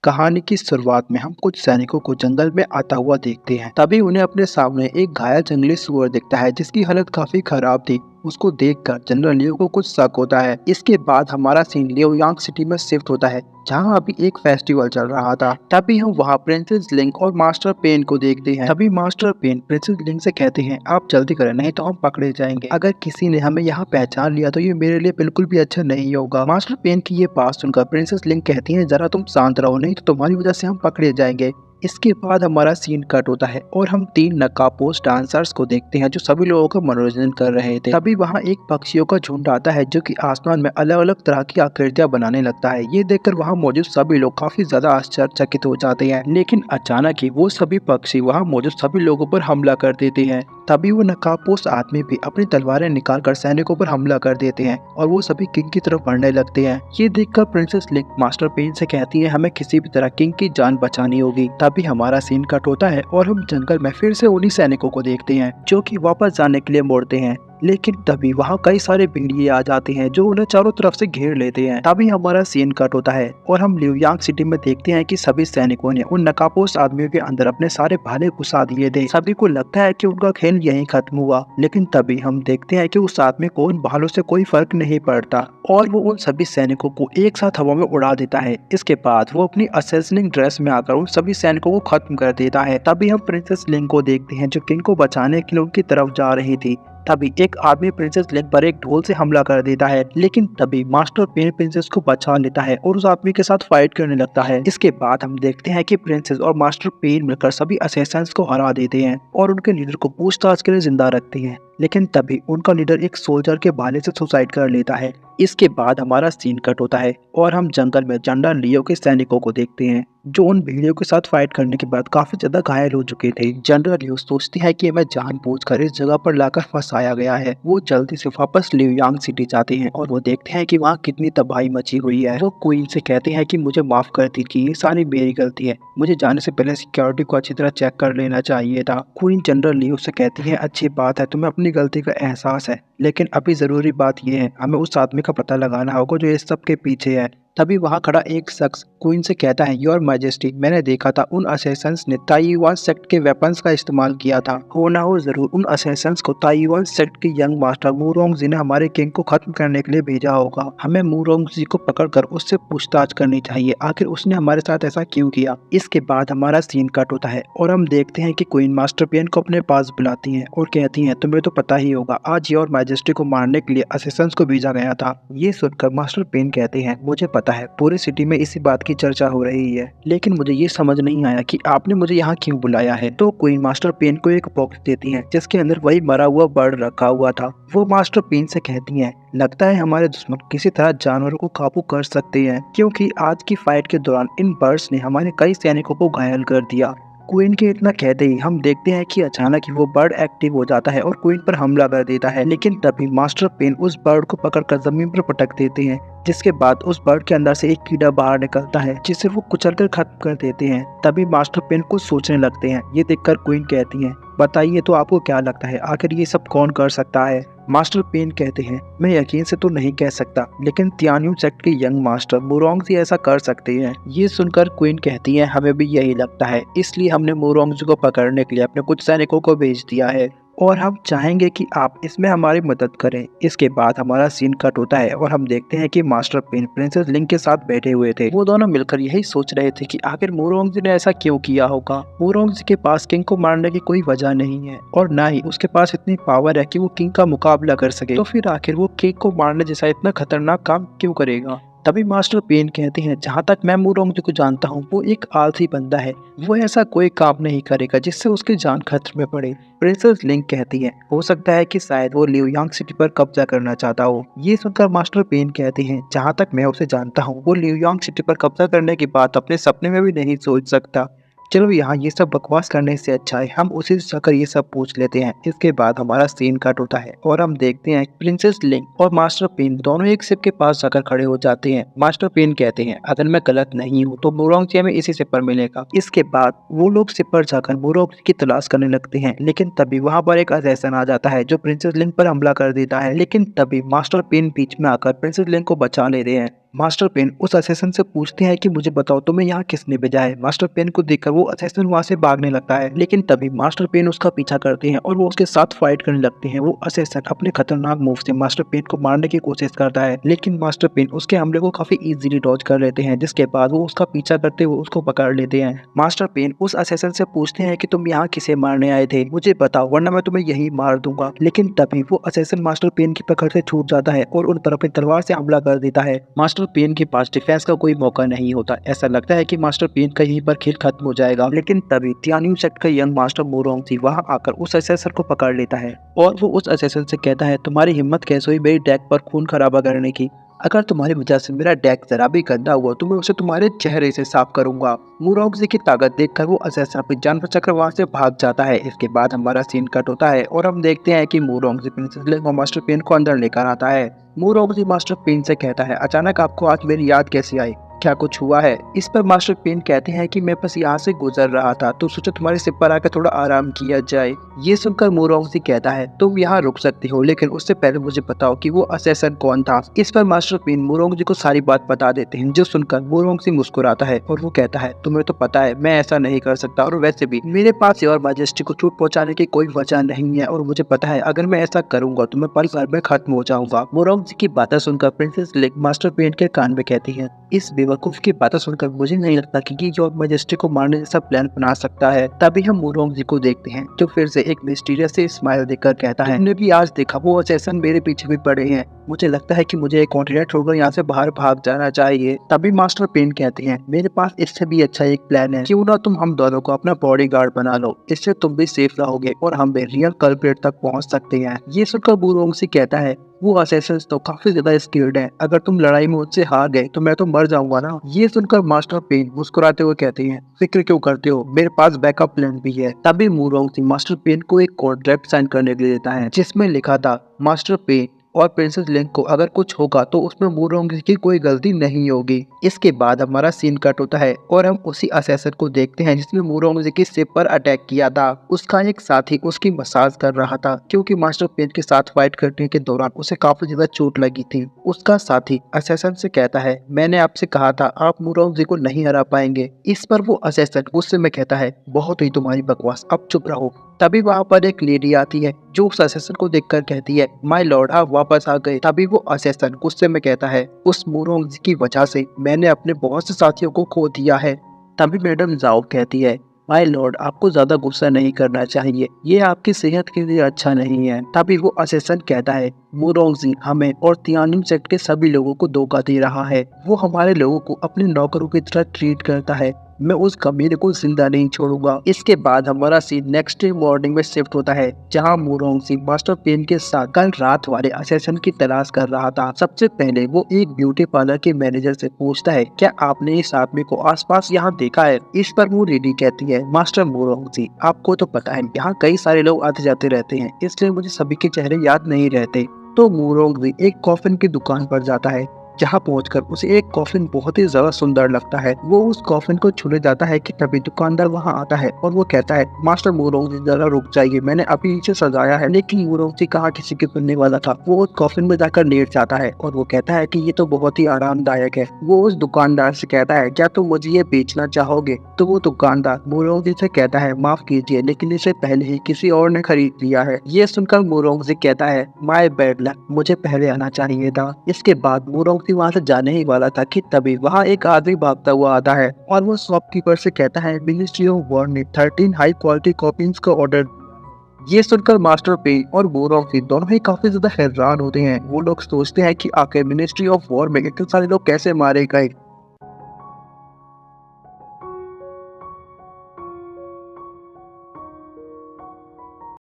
कहानी की शुरुआत में हम कुछ सैनिकों को जंगल में आता हुआ देखते हैं। तभी उन्हें अपने सामने एक घायल जंगली सुअर दिखता है जिसकी हालत काफी खराब थी। उसको देखकर जनरल लियो को कुछ शक होता है। इसके बाद हमारा सीन लियोयांग सिटी में शिफ्ट होता है जहाँ अभी एक फेस्टिवल चल रहा था। तभी हम वहाँ प्रिंसेस लिंक और मास्टर पेन को देखते हैं। तभी मास्टर पेन प्रिंसेस लिंक से कहते हैं, आप जल्दी करें नहीं तो हम पकड़े जाएंगे। अगर किसी ने हमें यहाँ पहचान लिया तो ये मेरे लिए बिल्कुल भी अच्छा नहीं होगा। मास्टर पेन की ये बात सुनकर प्रिंसेस लिंक कहती है, जरा तुम शांत रहो नहीं तो तुम्हारी वजह से हम पकड़े जाएंगे। इसके बाद हमारा सीन कट होता है और हम तीन नकाबपोश डांसर्स को देखते हैं जो सभी लोगों का मनोरंजन कर रहे थे। तभी वहाँ एक पक्षियों का झुंड आता है जो कि आसमान में अलग अलग तरह की आकृतियां बनाने लगता है। ये देखकर वहाँ मौजूद सभी लोग काफी ज्यादा आश्चर्यचकित हो जाते हैं, लेकिन अचानक ही वो सभी पक्षी वहाँ मौजूद सभी लोगों पर हमला कर देते हैं। तभी वो नकाबपोश आदमी भी अपनी तलवारें निकालकर सैनिकों पर हमला कर देते हैं और वो सभी किंग की तरफ बढ़ने लगते हैं। ये देखकर प्रिंसेस लिंक मास्टर पेन से कहती है, हमें किसी भी तरह किंग की जान बचानी होगी। तभी हमारा सीन कट होता है और हम जंगल में फिर से उन्हीं सैनिकों को देखते हैं जो कि वापस जाने के लिए मोड़ते हैं। लेकिन तभी वहाँ कई सारे भेड़िए आ जाते हैं जो उन्हें चारों तरफ से घेर लेते हैं। तभी हमारा सीन कट होता है और हम लियोयांग सिटी में देखते हैं कि सभी सैनिकों ने उन नकाबपोश आदमियों के अंदर अपने सारे भाले घुसा दिए थे। सभी को लगता है कि उनका खेल यहीं खत्म हुआ, लेकिन तभी हम देखते हैं कि उस आदमी को उन भालों से कोई फर्क नहीं पड़ता और वो उन सभी सैनिकों को एक साथ हवा में उड़ा देता है। इसके बाद वो अपनी असैसिनिंग ड्रेस में आकर उन सभी सैनिकों को खत्म कर देता है। तभी हम प्रिंसेस लिंक को देखते हैं जो किंग को बचाने के लिए उनकी तरफ जा रही थी। तभी एक आदमी प्रिंसेस लिंक पर एक ढोल से हमला कर देता है, लेकिन तभी मास्टर पेन प्रिंसेस को बचा लेता है और उस आदमी के साथ फाइट करने लगता है। इसके बाद हम देखते हैं कि प्रिंसेस और मास्टर पेन मिलकर सभी असैसिन्स को हरा देते हैं और उनके लीडर को पूछताछ के लिए जिंदा रखते हैं। लेकिन तभी उनका लीडर एक सोल्जर के भाले से सुसाइड कर लेता है। इसके बाद हमारा सीन कट होता है और हम जंगल में जनरल लियो के सैनिकों को देखते हैं जो उन भेड़ियों के साथ फाइट करने के बाद काफी ज्यादा घायल हो चुके थे। जनरल लियो सोचती है कि हमें जानबूझकर इस जगह पर लाकर फंसाया गया है। वो जल्दी से वापस लियोयांग सिटी जाते हैं और वो देखते हैं कि वहाँ कितनी तबाही मची हुई है। वो क्वीन से कहते हैं कि मुझे माफ कर दीजिए, ये सारी मेरी गलती है, मुझे जाने से पहले सिक्योरिटी को अच्छी तरह चेक कर लेना चाहिए था। क्वीन जनरल लियो से कहती है, अच्छी बात है, तुम्हें अपनी गलती का एहसास है, लेकिन अभी जरूरी बात यह है, हमें उस आदमी का पता लगाना होगा जो इस सब के पीछे है। तभी वहाँ खड़ा एक शख्स क्वीन से कहता है, योर मैजेस्टी, मैंने देखा था उन असैसिन्स ने ताइवान सेक्ट के वेपन्स का इस्तेमाल किया था। हो ना हो जरूर उन असैसिन्स को ताइवान सेक्ट के यंग मास्टर मुरोंगजी ने हमारे किंग को खत्म करने के लिए भेजा होगा। हमें मुरोंगजी को पकड़कर उससे पूछताछ करनी चाहिए, आखिर उसने हमारे साथ ऐसा क्यों किया। इसके बाद हमारा सीन कट होता है और हम देखते हैं कि क्वीन मास्टर पेन को अपने पास बुलाती है और कहती है, तुम्हें तो पता ही होगा आज योर मैजेस्टी को मारने के लिए असैसिन्स को भेजा गया था। ये सुनकर मास्टर पेन कहते हैं, मुझे पता है पूरी सिटी में इसी बात की चर्चा हो रही है, लेकिन मुझे ये समझ नहीं आया कि आपने मुझे यहाँ क्यों बुलाया है। तो क्वीन मास्टर पेन को एक बॉक्स देती है जिसके अंदर वही मरा हुआ बर्ड रखा हुआ था। वो मास्टर पेन से कहती है, लगता है हमारे दुश्मन किसी तरह जानवरों को काबू कर सकते हैं, क्योंकि आज की फाइट के दौरान इन बर्ड्स ने हमारे कई सैनिकों को घायल कर दिया। क्वीन के इतना कहते ही हम देखते हैं कि अचानक ही वो बर्ड एक्टिव हो जाता है और क्वीन पर हमला कर देता है, लेकिन तभी मास्टर पेन उस बर्ड को पकड़कर जमीन पर पटक देते हैं, जिसके बाद उस बर्ड के अंदर से एक कीड़ा बाहर निकलता है जिसे वो कुचलकर खत्म कर देते हैं। तभी मास्टर पेन कुछ सोचने लगते हैं। ये देखकर क्वीन कहती है, बताइए तो आपको क्या लगता है आखिर ये सब कौन कर सकता है। मास्टर पेन कहते हैं, मैं यकीन से तो नहीं कह सकता, लेकिन तियान्यू सेक्ट के यंग मास्टर मुरोंगजी ऐसा कर सकते हैं। ये सुनकर क्वीन कहती है, हमें भी यही लगता है, इसलिए हमने मुरोंगजी को पकड़ने के लिए अपने कुछ सैनिकों को भेज दिया है और हम चाहेंगे कि आप इसमें हमारी मदद करें। इसके बाद हमारा सीन कट होता है और हम देखते हैं कि मास्टर पेन प्रिंसेस लिंक के साथ बैठे हुए थे। वो दोनों मिलकर यही सोच रहे थे कि आखिर मुरोंगजी ने ऐसा क्यों किया होगा। मुरोंगजी के पास किंग को मारने की कोई वजह नहीं है और ना ही उसके पास इतनी पावर है कि वो किंग का मुकाबला कर सके, तो फिर आखिर वो किंग को मारने जैसा इतना खतरनाक काम क्यों करेगा। तभी मास्टर पेन कहते हैं, जहाँ तक मैं मुरोंगजी को जानता हूँ वो एक आलसी बंदा है, वो ऐसा कोई काम नहीं करेगा जिससे उसकी जान खतरे में पड़े। प्रिंसेस लिंक कहती है, हो सकता है कि शायद वो लियोयांग सिटी पर कब्जा करना चाहता हो। ये सुनकर मास्टर पेन कहते हैं, जहाँ तक मैं उसे जानता हूँ वो लियोयांग सिटी पर कब्जा करने की बात अपने सपने में भी नहीं सोच सकता। चलो यहाँ ये सब बकवास करने से अच्छा है हम उसी से जाकर ये सब पूछ लेते हैं। इसके बाद हमारा सीन कट होता है और हम देखते हैं प्रिंसेस लिंक और मास्टर पेन दोनों एक शिप के पास जाकर खड़े हो जाते हैं। मास्टर पेन कहते हैं, अगर मैं गलत नहीं हूँ तो मुरोंगजी हमें इसी शिप पर मिलेगा। इसके बाद वो लोग शिप पर जाकर मुरोंगजी की तलाश करने लगते हैं, लेकिन तभी वहाँ पर एक असैसिन आ जाता है जो प्रिंसेस लिंक पर हमला कर देता है, लेकिन तभी मास्टर पेन बीच में आकर प्रिंसेस लिंक को बचा लेते हैं। मास्टर पेन उस असेसन से पूछते हैं कि मुझे बताओ तुम्हें यहाँ किसने भेजा है। मास्टर पेन को देखकर वो असेसन वहाँ से भागने लगता है, लेकिन तभी मास्टर पेन उसका पीछा करते हैं और वो उसके साथ फाइट करने लगते हैं। वो असेसन अपने खतरनाक मूव से मास्टर पेन को मारने की कोशिश करता है, लेकिन मास्टर पेन उसके हमले को काफी इजीली डॉज कर लेते हैं, जिसके बाद वो उसका पीछा करते हुए उसको पकड़ लेते हैं। मास्टर पेन उस असेसन से पूछते हैं कि तुम यहाँ किसे मारने आए थे, मुझे बताओ वरना मैं तुम्हें यही मार दूंगा। लेकिन तभी वो असेसन मास्टर पेन की पकड़ से छूट जाता है और उन पर अपनी तलवार से हमला कर देता है। मास्टर पेन के पास डिफेंस का कोई मौका नहीं होता। ऐसा लगता है कि मास्टर पेन का यहीं पर खेल खत्म हो जाएगा, लेकिन तभी तियान्यू सेक्ट का यंग मास्टर मोरोंगजी वहां आकर उस असेसर को पकड़ लेता है और वो उस असेसर से कहता है, तुम्हारी हिम्मत कैसे हुई मेरी डेक पर खून खराबा करने की? अगर तुम्हारी वजह से मेरा डेक जरा भी गंदा हुआ तो मैं उसे तुम्हारे चेहरे से साफ करूंगा। मोरोंगजी की ताकत देखकर वो असेसर अपनी जान बचाकर वहां से भाग जाता है। इसके बाद हमारा सीन कट होता है और हम देखते हैं कि मोरोंगजी प्रिंसेस लेंग और मास्टर पेन को अंदर लेकर आता है। मोरोंगजी मास्टर पेन से कहता है, अचानक आपको आज मेरी याद कैसी आई, क्या कुछ हुआ है? इस पर मास्टर पेन कहते हैं कि मैं बस यहाँ से गुजर रहा था तो सोचा तुम्हारे सिर पर आकर थोड़ा आराम किया जाए। ये सुनकर मोरोंगजी कहता है, तुम यहाँ रुक सकती हो, लेकिन उससे पहले मुझे बताओ कि वो असेसन कौन था। इस पर मास्टर पेन मोरोंगजी को सारी बात बता देते हैं, जो सुनकर मोरोंगजी मुस्कुराता है और वो कहता है, तुम्हें तो पता है मैं ऐसा नहीं कर सकता, और वैसे भी मेरे पास योर मैजेस्टी को चोट पहुंचाने की कोई वजह नहीं है, और मुझे पता है अगर मैं ऐसा करूंगा तो मैं पल भर में खत्म हो जाऊंगा। मोरोंगजी की बातें सुनकर प्रिंसेस लेक मास्टर पेन के कान में कहती है, इस बेवकूफ की बातें सुनकर मुझे नहीं लगता कि ये योर मैजेस्टी को मारने जैसा प्लान बना सकता है। तभी हम मोरोंगजी को देखते हैं, जो फिर से एक मिस्टीरियस से स्माइल देकर कहता है, तुमने भी आज देखा वो असेसन मेरे पीछे भी पड़े हैं, मुझे लगता है कि मुझे एक कॉन्टिनेंट छोड़कर यहाँ से बाहर भाग जाना चाहिए। तभी मास्टर पेन कहते हैं, मेरे पास इससे भी अच्छा एक प्लान है, क्यों ना तुम हम दोनों को अपना बॉडीगार्ड बना लो, इससे तुम भी सेफ रहोगे और हम भी रियल कल्प्रेट तक पहुँच सकते हैं। ये सुनकर मोरोंगजी कहता है, वो असेसन्स तो काफी ज्यादा स्किल्ड हैं, अगर तुम लड़ाई में मुझसे हार गए तो मैं तो मर जाऊंगा ना। ये सुनकर मास्टर पेन मुस्कुराते हुए कहते हैं, फिक्र क्यों करते हो, मेरे पास बैकअप प्लान भी है। तभी मोरोंगजी मास्टर पेन को एक कॉन्ट्रैक्ट साइन करने के लिए देता है, जिसमें लिखा था मास्टर पेन और प्रिंसेस लेंग को अगर कुछ होगा तो उसमें मोरोंगजी की कोई गलती नहीं होगी। इसके बाद हमारा सीन कट होता है और हम उसी असेसर को देखते हैं जिसने मोरोंगजी के सिर पर अटैक किया था। उसका एक साथी उसकी मसाज कर रहा था, क्योंकि मास्टर पेन के साथ फाइट करने के दौरान उसे काफी ज्यादा चोट लगी थी। उसका साथी असेसर से कहता है, मैंने आपसे कहा था आप मोरोंगजी को नहीं हरा पाएंगे। इस पर वो असेसर गुस्से में कहता है, बहुत हुई तुम्हारी बकवास, अब चुप रहो। तभी वहाँ पर एक लेडी आती है जो उस असेसन को देखकर कहती है, माय लॉर्ड आप वापस आ गए। तभी वो असेसन गुस्से में कहता है, उस मोरोंगजी की वजह से मैंने अपने बहुत से साथियों को खो दिया है। तभी मैडम जाओ कहती है, माय लॉर्ड आपको ज्यादा गुस्सा नहीं करना चाहिए, ये आपकी सेहत के लिए अच्छा नहीं है। तभी वो असेसन कहता है, मोरोंगजी हमें और तियान्यू सेक्ट के सभी लोगों को धोखा दे रहा है, वो हमारे लोगों को अपने नौकरों की तरह ट्रीट करता है, मैं उस कमीने को जिंदा नहीं छोड़ूंगा। इसके बाद हमारा सीन नेक्स्ट डे मॉर्निंग में शिफ्ट होता है, जहां मोरोंगजी मास्टर पेन के साथ कल रात वाले असेसन की तलाश कर रहा था। सबसे पहले वो एक ब्यूटी पार्लर के मैनेजर से पूछता है, क्या आपने इस आदमी को आसपास यहाँ देखा है? इस पर वो लेडी कहती है, मास्टर मोरोंगजी आपको तो पता है यहाँ कई सारे लोग आते जाते रहते हैं, इसलिए मुझे सभी के चेहरे याद नहीं रहते। तो मोरोंगजी एक कॉफिन की दुकान पर जाता है, जहाँ पहुंचकर उसे एक कॉफिन बहुत ही ज्यादा सुंदर लगता है। वो उस कॉफिन को छूने जाता है कि तभी दुकानदार वहाँ आता है और वो कहता है, मास्टर मोरोंगजी जरा रुक जाइए, मैंने अभी इसे सजाया है। लेकिन मोरोंगजी कहाँ किसी की सुनने वाला था, वो उस कॉफिन में जाकर लेट जाता है और वो कहता है कि ये तो बहुत ही आरामदायक है। वो उस दुकानदार से कहता है, क्या तुम मुझे ये बेचना चाहोगे? तो वो दुकानदार मोरोंगजी से कहता है, माफ कीजिए लेकिन इसे पहले ही किसी और ने खरीद लिया है। ये सुनकर मोरोंगजी कहता है, माय बैड लक, मुझे पहले आना चाहिए था। इसके बाद मोरोंगजी वहाँ से जाने ही वाला था कि तभी वहाँ एक आदमी भागता हुआ आता है और वो शॉपकीपर से कहता है, मिनिस्ट्री ऑफ वॉर ने 13 हाई क्वालिटी कॉपीज का ऑर्डर। ये सुनकर मास्टर पेन और मोरोंगजी दोनों ही काफी ज्यादा हैरान होते हैं। वो लोग सोचते हैं कि आखिर मिनिस्ट्री ऑफ वॉर में इतने सारे लोग कैसे मारे गए।